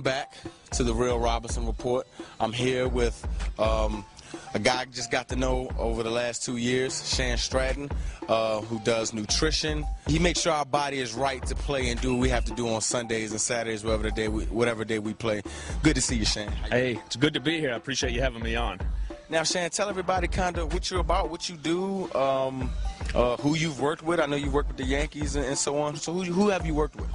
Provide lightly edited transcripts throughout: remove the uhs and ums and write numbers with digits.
back to the Real Robinson Report. I'm here with a guy I just got to know over the last 2 years, Shan Stratton, who does nutrition. He makes sure our body is right to play and do what we have to do on Sundays and Saturdays, whatever day we play. Good to see you, Shan. Hey, it's good to be here. I appreciate you having me on. Now, Shan, tell everybody kind of what you're about, what you do, who you've worked with. I know you worked with the Yankees and so on. So who have you worked with?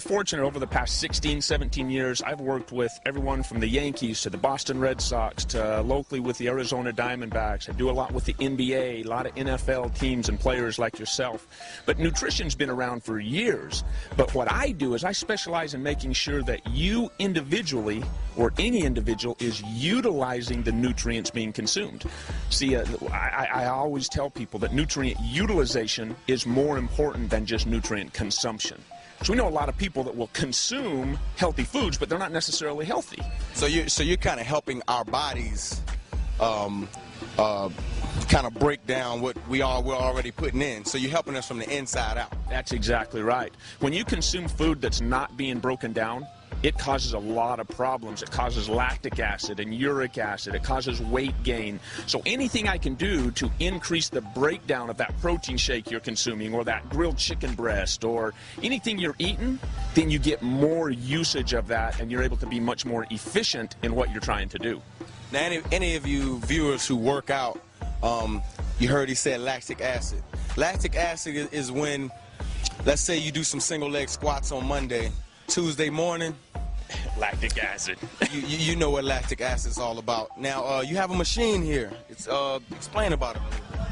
Fortunate over the past 16, 17 years, I've worked with everyone from the Yankees to the Boston Red Sox to locally with the Arizona Diamondbacks. I do a lot with the NBA, a lot of NFL teams and players like yourself. But nutrition's been around for years. But what I do is I specialize in making sure that you individually or any individual is utilizing the nutrients being consumed. See, I always tell people that nutrient utilization is more important than just nutrient consumption. So we know a lot of people that will consume healthy foods, but they're not necessarily healthy. So you're kind of helping our bodies kind of break down what we're already putting in. So you're helping us from the inside out. That's exactly right. When you consume food that's not being broken down, it causes a lot of problems. It causes lactic acid and uric acid. It causes weight gain. So anything I can do to increase the breakdown of that protein shake you're consuming or that grilled chicken breast or anything you're eating, then you get more usage of that and you're able to be much more efficient in what you're trying to do. Now, any of you viewers who work out, you heard he said lactic acid. Lactic acid is when, let's say you do some single leg squats on Monday, Tuesday morning, lactic acid. you know what lactic acid is all about. Now, you have a machine here. Explain about it.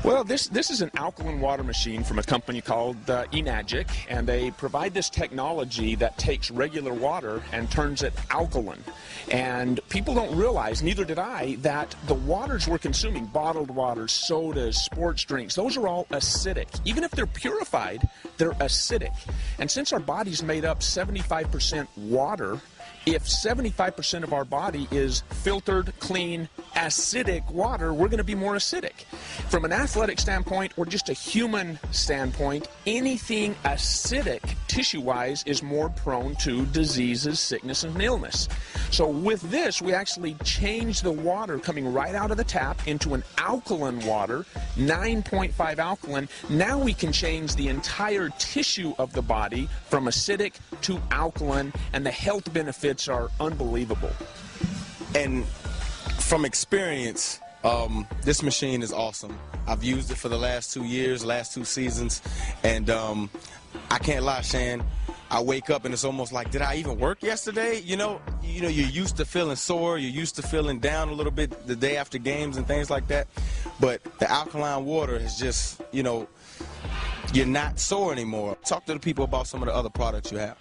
Well, this is an alkaline water machine from a company called Enagic, and they provide this technology that takes regular water and turns it alkaline. And people don't realize, neither did I, that the waters we're consuming, bottled waters, sodas, sports drinks, those are all acidic. Even if they're purified, they're acidic. And since our body's made up 75% water, if 75% of our body is filtered, clean, acidic water, we're going to be more acidic. From an athletic standpoint or just a human standpoint, anything acidic tissue-wise is more prone to diseases, sickness, and illness. So with this, we actually change the water coming right out of the tap into an alkaline water, 9.5 alkaline. Now we can change the entire tissue of the body from acidic to alkaline, and the health benefits are unbelievable. And from experience, this machine is awesome. I've used it for the last 2 years, last 2 seasons, and I can't lie, Shan. I wake up and it's almost like, did I even work yesterday? You know, you're used to feeling sore, you're used to feeling down a little bit the day after games and things like that. But the alkaline water is just, you're not sore anymore. Talk to the people about some of the other products you have.